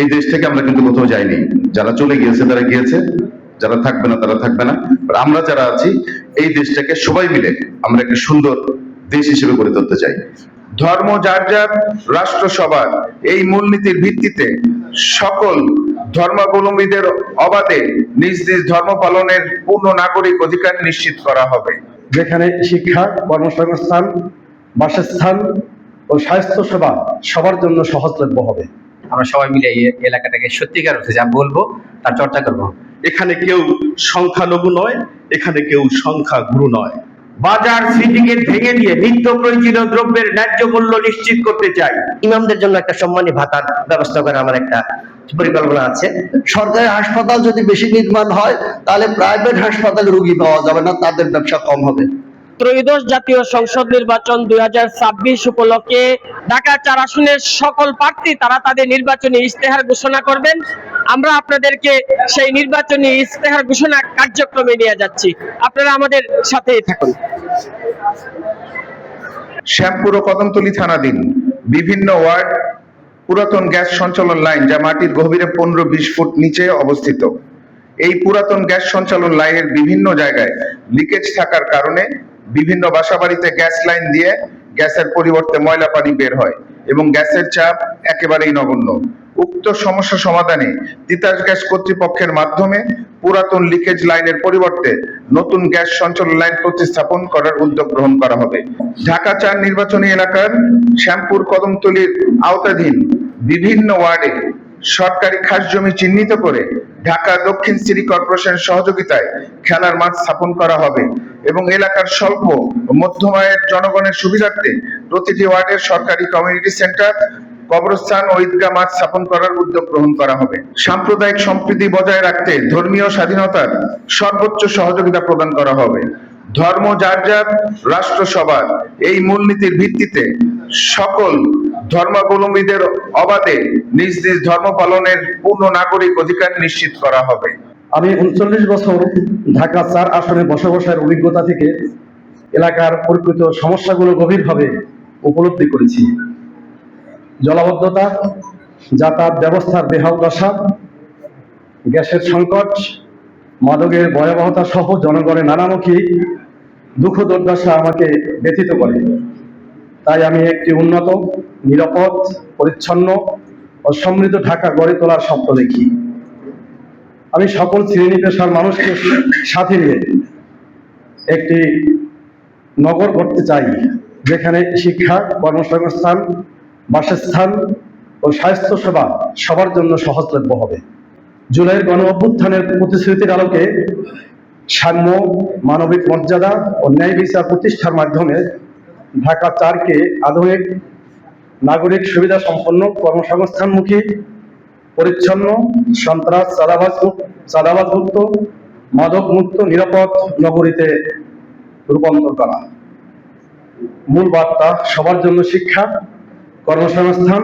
এই দেশ থেকে আমরা কিন্তু কোথাও যাইনি। যারা চলে গিয়েছে তারা গিয়েছে, যারা থাকবে না তারা থাকবে না। আমরা যারা আছি এই দেশটাকে সবাই মিলে আমরা একটা সুন্দর দেশ হিসেবে গড়ে তুলতে চাই। ধর্ম যার যার, রাষ্ট্র সবার, এই মূলনীতির ভিত্তিতে সকল ধর্মাবলম্বীদের অবাধে নিজ নিজ ধর্ম পালনের পূর্ণ নাগরিক অধিকার নিশ্চিত করা হবে। যেখানে শিক্ষা, কর্মসংস্থান, বাসস্থান ও স্বাস্থ্য সেবা সবার জন্য সহজলভ্য হবে। আমরা সবাই মিলে এই এলাকাটাকে সত্যিকার অর্থে যা বলবো তার চর্চা করব। এখানে কেউ সংখ্যালঘু নয়, এখানে কেউ সংখ্যাগুরু নয়। বাজার সিন্ডিকেট ভেঙে দিয়ে নিত্য প্রয়োজনীয় দ্রব্যের ন্যায্য মূল্য নিশ্চিত করতে চাই। ইমামদের জন্য একটা সম্মানী ভাতার ব্যবস্থা করা আমার একটা পরিকল্পনা আছে। সরকারি হাসপাতাল যদি বেশি নির্মাণ হয় তাহলে প্রাইভেট হাসপাতালে রোগী পাওয়া যাবে না, তাদের ব্যবসা কম হবে। ত্রয়োদশ জাতীয় সংসদ নির্বাচন 2026 উপলক্ষে ঢাকা 4 আসনের সকল প্রার্থী তারা তাদের নির্বাচনী ইশতেহার ঘোষণা করবেন। আমরা আপনাদেরকে সেই নির্বাচনী ইশতেহার ঘোষণা কার্যক্রমে নিয়ে যাচ্ছি, আপনারা আমাদের সাথেই থাকুন। শ্যামপুর ও কদমতলী থানাধীন বিভিন্ন ওয়ার্ড পুরাতন গ্যাস সঞ্চালন লাইন যা মাটির গভীরে 15-20 ফুট নিচে অবস্থিত। এই পুরাতন গ্যাস সঞ্চালন লাইনের বিভিন্ন জায়গায় লিকেজ থাকার কারণে বিভিন্ন বাসাবাড়িতে গ্যাস লাইন দিয়ে গ্যাসের পরিবর্তে ময়লা পানি বের হয় এবং গ্যাসের চাপ একেবারেই নগণ্য। উক্ত সমস্যা সমাধানে তিতাস গ্যাস কর্তৃপক্ষের মাধ্যমে পুরাতন লিকেজ লাইনের পরিবর্তে নতুন গ্যাস সঞ্চালন লাইন প্রতিস্থাপন করার উদ্যোগ গ্রহণ করা হবে। ঢাকা 4 নির্বাচনী এলাকার শ্যামপুর কদমতলীর আওতাধীন বিভিন্ন ওয়ার্ডে সরকারি খাস জমি চিহ্নিত করে ঢাকা দক্ষিণ সিটি কর্পোরেশন সহযোগিতায় খেলার মাঠ স্থাপন করা হবে এবং এলাকার স্বল্প ও মধ্যম আয়ের জনগণের সুবিধার্থে প্রতিটি ওয়ার্ডের সরকারি কমিউনিটি সেন্টার, কবরস্থান ও ঈদগাহ মাঠ স্থাপন করার উদ্যোগ গ্রহণ করা হবে। সাম্প্রদায়িক সম্প্রীতি বজায় রাখতে ধর্মীয় স্বাধীনতার সর্বোচ্চ সহযোগিতা প্রদান করা হবে। ধর্ম যার যার, রাষ্ট্র সবার, এই মূলনীতির ভিত্তিতে সকল ধর্মাবলম্বীদের অবাধে নিজ নিজ ধর্ম পালনের পূর্ণ নাগরিক অধিকার নিশ্চিত করা হবে। আমি 39 বছর ঢাকা 4 আসনে বসবাসের অভিজ্ঞতা থেকে এলাকার প্রকৃত সমস্যাগুলো গভীরভাবে উপলব্ধি করেছি। জলাবদ্ধতা, যাতায়াত ব্যবস্থার বেহাল দশা, গ্যাসের সংকট, মাদকের ভয়াবহতা সহ জনগণের নানামুখী দুঃখ দুর্দশা আমাকে ব্যথিত করে। তাই আমি একটি উন্নত, নিরাপদ, পরিচ্ছন্ন ও সমৃদ্ধ ঢাকা গড়ে তোলার স্বপ্ন দেখি। আমি সকল শ্রেণী পেশার মানুষকে সাথে নিয়ে একটি নগর গড়তে চাই, যেখানে শিক্ষা, কর্মসংস্থান, বাসস্থান ও স্বাস্থ্য সেবা সবার জন্য সহজলভ্য হবে। জুলাইয়ের গণ অভ্যুত্থানের প্রতিশ্রুতির আলোকে সাম্য, মানবিক মর্যাদা ও ন্যায় বিচার প্রতিষ্ঠার মাধ্যমে ঢাকা 4কে আধুনিক, নাগরিক সুবিধা সম্পন্ন, কর্মসংস্থানমুখী, পরিচ্ছন্ন, সন্ত্রাস চাঁদাবাজ মুক্ত, মাদক মুক্ত, নিরাপদ নগরীতে রূপান্তর করা। মূল বার্তা: সবার জন্য শিক্ষা, কর্মসংস্থান,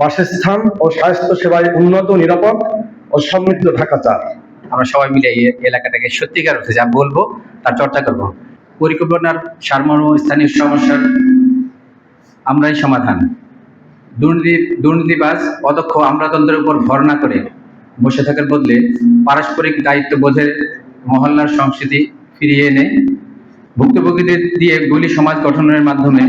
বাসস্থান ও স্বাস্থ্য সেবায় উন্নত, নিরাপদ ও সমৃদ্ধ ঢাকা 4। আমরা সবাই মিলে এই এলাকাটাকে সত্যিকার অর্থে যা বলবো তার চর্চা করব। পরিকল্পনার সারমর্ম স্থানীয় সমস্যার আমরাই সমাধান। দুর্নীতিবাজ অদক্ষ আমলাতন্ত্রের উপর ভর না করে বসে থাকার বদলে পারস্পরিক দায়িত্ববোধের মহল্লার সংস্কৃতি ফিরিয়ে এনে ভুক্তভোগীদের দিয়ে গুলি সমাজ গঠনের মাধ্যমে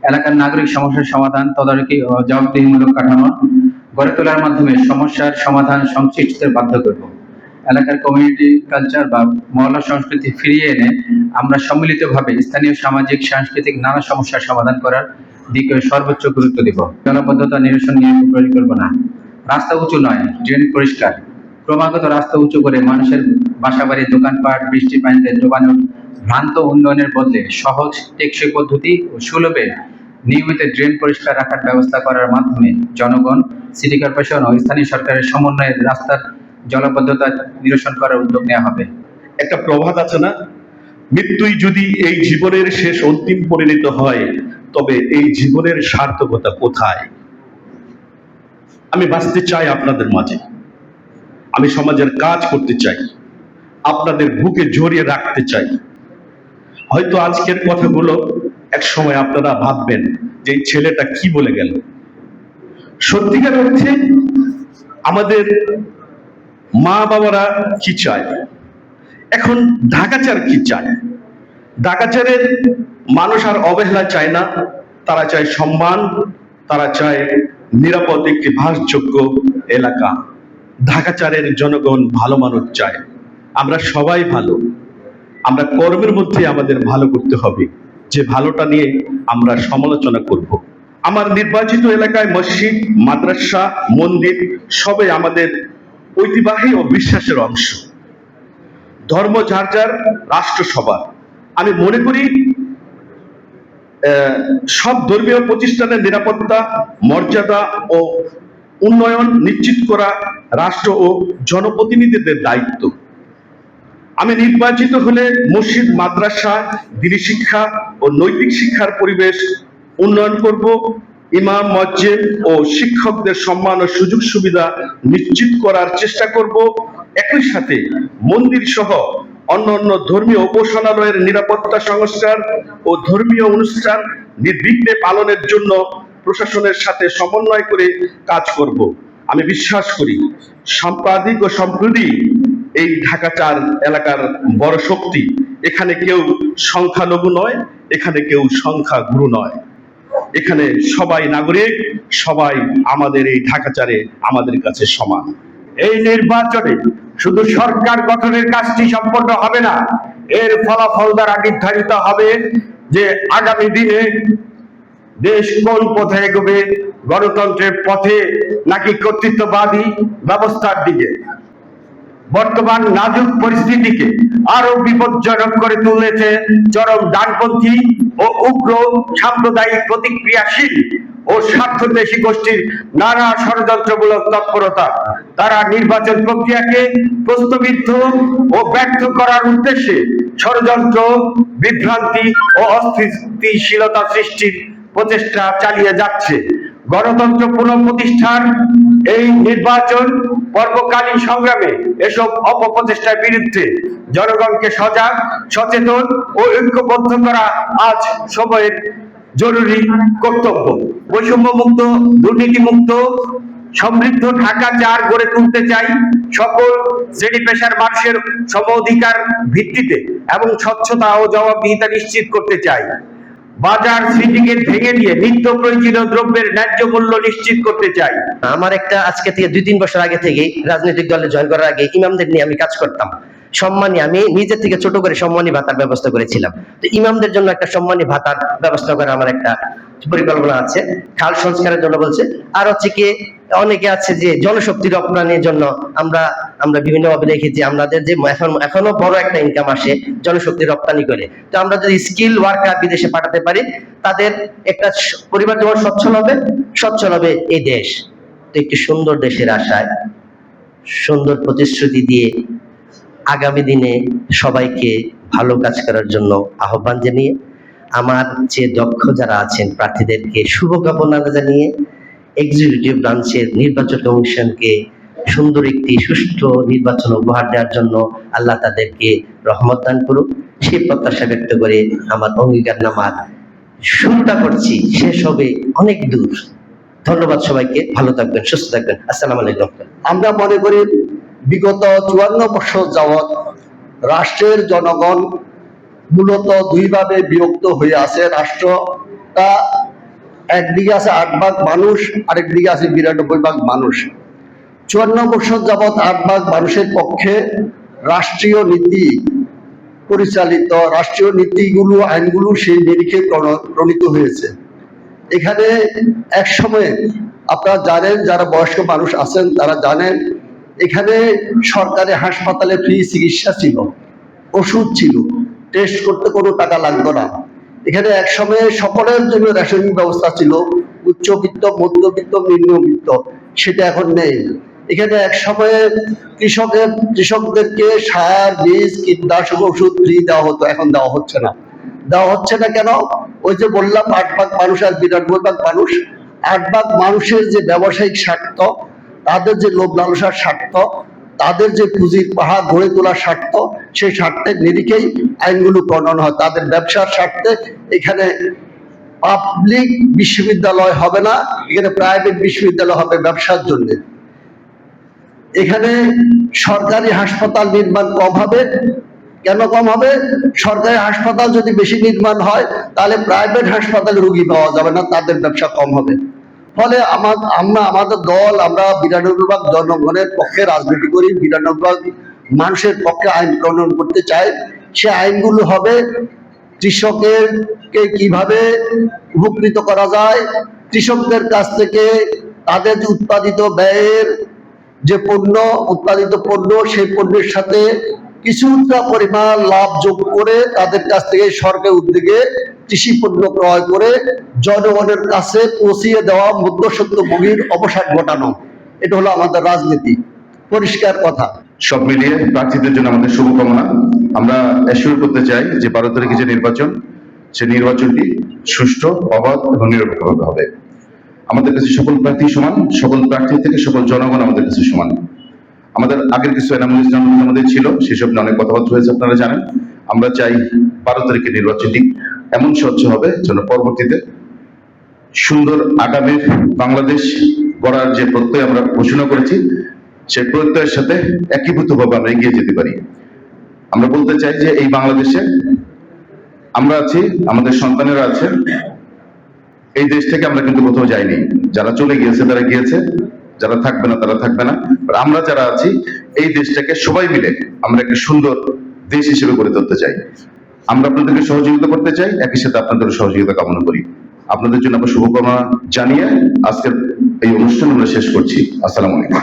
এলাকার নাগরিক সমস্যার সমাধান, তদারকি ও জবাবদিহিমূলক কাঠামো গড়ে তোলার মাধ্যমে সমস্যার সমাধান সংশ্লিষ্টদের বাধ্য করব। এলাকার কমিউনিটি কালচার বা মহল্লা সংস্কৃতি ফিরিয়ে এনে আমরা সম্মিলিতভাবে স্থানীয় সামাজিক সাংস্কৃতিক নানা সমস্যার সমাধান করার দিকে সর্বোচ্চ গুরুত্ব দিব। জলাবদ্ধতা নিরসন নিয়ে পরিকল্পনা। রাস্তা উঁচু নয়, ড্রেন পরিষ্কার। ক্রমাগত রাস্তা উঁচু করে মানুষের বাসাবাড়ি, দোকানপাট, বৃষ্টি পানিতে ডোবানোর ভ্রান্ত উন্নয়নের বদলে সহজ, টেকসই পদ্ধতি ও সুলভে নিয়মিত ড্রেন পরিষ্কার রাখার ব্যবস্থা করার মাধ্যমে জনগণ, সিটি কর্পোরেশন ও স্থানীয় সরকারের সমন্বয়ে রাস্তার জলাবদ্ধতা নিরসন করার উদ্যোগ নেওয়া হবে। একটা প্রবাদ আছে না, মৃত্যুই যদি এই জীবনের শেষ অন্তিম পরিণত হয় তবে এই জীবনের সার্থকতা কোথায়? আমি বাঁচতে চাই আপনাদের মাঝে, আমি সমাজের কাজ করতে চাই, আপনাদের বুকে জড়িয়ে রাখতে চাই। হয়তো আজকের কথাগুলো এক সময় আপনারা ভাববেন যে এই ছেলেটা কি বলে গেল। সত্যিকার অর্থে আমাদের মা বাবারা কি চায়, এখন ঢাকাচার কি চায়? ঢাকাচারের মানুষ আর অবহেলা চায় না, তারা চায় সম্মান, তারা চায় নিরাপদ একটি বাসযোগ্য এলাকা। ঢাকাচারের জনগণ ভালো মানুষ চায়। আমরা সবাই ভালো, আমরা কর্মের মধ্যে আমাদের ভালো করতে হবে, যে ভালোটা নিয়ে আমরা সমালোচনা করব। আমার নির্বাচিত এলাকায় মসজিদ, মাদ্রাসা, মন্দির সবই আমাদের ঐতিহ্যবাহী ও বিশ্বাসের অংশ। ধর্ম যার যার, রাষ্ট্র সবার। আমি মনে করি সব ধর্মীয় প্রতিষ্ঠানের নিরাপত্তা, মর্যাদা ও উন্নয়ন নিশ্চিত করা রাষ্ট্র ও জনপ্রতিনিধিদের দায়িত্ব। আমি নির্বাচিত হলে মসজিদ, মাদ্রাসা, দিনী শিক্ষা ও নৈতিক শিক্ষার পরিবেশ উন্নয়ন করব। ইমাম, মসজিদ ও শিক্ষকদের সম্মান ও সুযোগ সুবিধা নিশ্চিত করার চেষ্টা করব। একই সাথে মন্দির সহ অন্যান্য ধর্মীয় উপাসনালয়ের নিরাপত্তা সংস্কার ও ধর্মীয় অনুষ্ঠান নির্বিঘ্নে পালনের জন্য প্রশাসনের সাথে সমন্বয় করে কাজ করব। আমি বিশ্বাস করি সাম্প্রদায়িক ও সম্প্রীতি এই ঢাকাচার এলাকার বড় শক্তি। এখানে কেউ সংখ্যালঘু নয়, এখানে কেউ সংখ্যাগুরু নয়, এখানে সবাই নাগরিক, সবাই আমাদের এই ঢাকাচারে আমাদের কাছে সমান। এই নির্বাচনে শুধু সরকার গঠনের কাজটি সম্পন্ন হবে না, এর ফলাফল দ্বারা নির্ধারিত হবে যে আগামী দিনে দেশ কোন পথে এগোবে, গণতন্ত্রের পথে নাকি কর্তৃত্ববাদী ব্যবস্থার দিকে। বর্তমান নাজুক পরিস্থিতিকে আরো বিপজ্জনক করে তুলেছে চরম ডানপন্থী ও উগ্র সাম্প্রদায়িক প্রতিক্রিয়াশীল ও স্বার্থদ্বেষী গোষ্ঠীর নানা ষড়যন্ত্রমূলক তৎপরতা। তারা নির্বাচন প্রক্রিয়াকে প্রশ্নবিদ্ধ ও ব্যর্থ করার উদ্দেশ্যে ষড়যন্ত্র, বিভ্রান্তি ও অস্থিতিশীলতা সৃষ্টির প্রচেষ্টা চালিয়ে যাচ্ছে। গণতন্ত্র পুনঃপ্রতিষ্ঠার এই নির্বাচন পর্বকালীন সংগ্রামে এসব অপপ্রচেষ্টার বিরুদ্ধে জনগণকে সজাগ, সচেতন ও ঐক্যবদ্ধ করা আজ সময়ের জরুরি কর্তব্য। বৈষম্য মুক্ত, দুর্নীতি মুক্ত, সমৃদ্ধ ঢাকাচার গড়ে তুলতে চাই সকল শ্রেণী পেশার মানুষের সম অধিকার ভিত্তিতে এবং স্বচ্ছতা ও জবাবদিহিতা নিশ্চিত করতে চাই। বাজার সিন্ডিকেট ভেঙে দিয়ে নিত্য প্রয়োজনীয় দ্রব্যের ন্যায্য মূল্য নিশ্চিত করতে চাই। আমার একটা আজকে থেকে 2-3 বছর আগে থেকে রাজনৈতিক দলে জয়েন করার আগে ইমামদের নিয়ে আমি কাজ করতাম। সম্মানী, আমি নিজের থেকে ছোট করে সম্মানী ভাতার ব্যবস্থা করেছিলাম। তো ইমামদের জন্য একটা সম্মানী ভাতার ব্যবস্থা করা আমার একটা পরিকল্পনা আছে। খাল সংস্কারের জন্য বলছে, আর হচ্ছে কি অনেকে আছে যে জনশক্তি রপ্তানির জন্য আমরা বিভিন্নভাবে দেখেছি আমাদের যে এখনো বড় একটা ইনকাম আসে জনশক্তি রপ্তানি করে। তো আমরা যদি স্কিল ওয়ার্কার বিদেশে পাঠাতে পারি, তাদের একটা পরিবার যেমন সচ্ছল হবে এই দেশ। তো একটি সুন্দর দেশের আশায়, সুন্দর প্রতিশ্রুতি দিয়ে আগামী দিনে সবাইকে ভালো কাজ করার জন্য আহ্বান জানিয়ে, আমার যে দক্ষ যারা আছেন প্রার্থীদেরকে শুভকামনা জানিয়ে, এক্সিকিউটিভ ব্রাঞ্চের নির্বাচন কমিশনকে সুন্দর একটি সুষ্ঠু নির্বাচন উপহার দেওয়ার জন্য আল্লাহ তাদেরকে রহমত দান করুক, সেই প্রত্যাশা ব্যক্ত করে আমার অঙ্গীকারনামার শুরুটা করছি, শেষ হবে অনেক দূর। ধন্যবাদ সবাইকে, ভালো থাকবেন, সুস্থ থাকবেন। আসসালামু আলাইকুম। আমরা মনে করি বিগত 54 বছর যাবৎ রাষ্ট্রের জনগণ মূলত দুইভাবে বিভক্ত হয়ে আছে। রাষ্ট্রটা একদিকে আছে 8 ভাগ মানুষ, আরেকদিকে আছে 92 ভাগ মানুষ। 54 বছর যাবৎ 8 ভাগ মানুষের পক্ষে রাষ্ট্রীয় নীতি পরিচালিত, রাষ্ট্রীয় নীতিগুলো, আইনগুলো সেই নিরিখে প্রণীত হয়েছে। এখানে এক সময়ে আপনারা জানেন, যারা বয়স্ক মানুষ আছেন তারা জানেন, এখানে সরকারি হাসপাতালে ফ্রি চিকিৎসা ছিল, ওষুধ ছিল, টেস্ট করতে কোনো টাকা লাগতো না। এখানে এক সময়ে সকলের জন্য রেশনিং ব্যবস্থা ছিল, উচ্চবিত্ত, মধ্যবিত্ত, নিম্নবিত্ত, সেটা এখন নেই। এখানে এক সময়ে কৃষকদেরকে সার, বীজ, কীটনাশক ওষুধ ফ্রি দেওয়া হতো, এখন দেওয়া হচ্ছে না। দেওয়া হচ্ছে না কেন? ওই যে বললাম 8 ভাগ মানুষ আর 92 ভাগ মানুষ। 8 ভাগ মানুষের যে ব্যবসায়িক স্বার্থ, তাদের যে লোভ লালসার স্বার্থ, তাদের যে পুঁজির পাহাড় গড়ে তোলার স্বার্থ, সেই স্বার্থের নিরিখেই আইনগুলো প্রণয়ন হয়। তাদের ব্যবসার স্বার্থে এখানে পাবলিক বিশ্ববিদ্যালয় হবে না, এখানে প্রাইভেট বিশ্ববিদ্যালয় হবে ব্যবসার জন্য। এখানে সরকারি হাসপাতাল নির্মাণ কম হবে। কেন কম হবে? সরকারি হাসপাতাল যদি বেশি নির্মাণ হয় তাহলে প্রাইভেট হাসপাতালে রোগী পাওয়া যাবে না, তাদের ব্যবসা কম হবে। ফলে আমাদের দল, আমরা বিধানসভা জনগণের পক্ষে রাজনীতি করি, বিধানসভা মানুষের পক্ষে আইন প্রণয়ন করতে চাই। সে আইনগুলো হবে কৃষকেরকে কিভাবে উপকৃত করা যায়, কৃষকদের কাছ থেকে তাদের যে উৎপাদিত ব্যয়ের যে উৎপাদিত পণ্য, সেই পণ্যের সাথে কিছুটা পরিমাণ লাভ যোগ করে তাদের কাছ থেকে সরকার উদ্যোগে কৃষি পণ্য ক্রয় করে জনগণের কাছে পৌঁছিয়ে দেওয়া, মধ্যস্বত্বভোগীর অবসান ঘটানো। এটা হলো আমাদের রাজনীতি, পরিষ্কার কথা। সব মিলিয়ে প্রার্থীদের জন্য আমাদের শুভকামনা। আমরা অ্যাসিওর করতে চাই যে 12 তারিখে যে নির্বাচন, সে নির্বাচনটি সুষ্ঠু, অবাধ এবং নিরপেক্ষভাবে হবে। আমাদের কাছে সকল প্রার্থী সমান, সকল প্রার্থী থেকে সকল জনগণ আমাদের কাছে সমান। আমাদের আগের কিছু এনামুল ইসলাম আমাদের ছিল, সেসব নিয়ে অনেক কথাবার্তা হয়েছে, আপনারা জানেন। আমরা চাই 12 তারিখের নির্বাচনটি এমন স্বচ্ছ হবে যেন পরবর্তীতে সুন্দর আগামীর বাংলাদেশ গড়ার যে প্রত্যয় আমরা ঘোষণা করেছি, সেই প্রত্যয়ের সাথে একীভূতভাবে আমরা এগিয়ে যেতে পারি। আমরা বলতে চাই যে এই বাংলাদেশে আমরা আছি, আমাদের সন্তানেরা আছে। এই দেশ থেকে আমরা কিন্তু কোথাও যাইনি। যারা চলে গিয়েছে তারা গিয়েছে, যারা থাকবে না তারা থাকবে না। আমরা যারা আছি এই দেশটাকে সবাই মিলে আমরা একটা সুন্দর দেশ হিসেবে গড়ে তুলতে চাই। আমরা আপনাদেরকে সহযোগিতা করতে চাই, একই সাথে আপনাদের সহযোগিতা কামনা করি। আপনাদের জন্য আমরা শুভকামনা জানিয়ে আজকের এই অনুষ্ঠান আমরা শেষ করছি। আসসালামু আলাইকুম।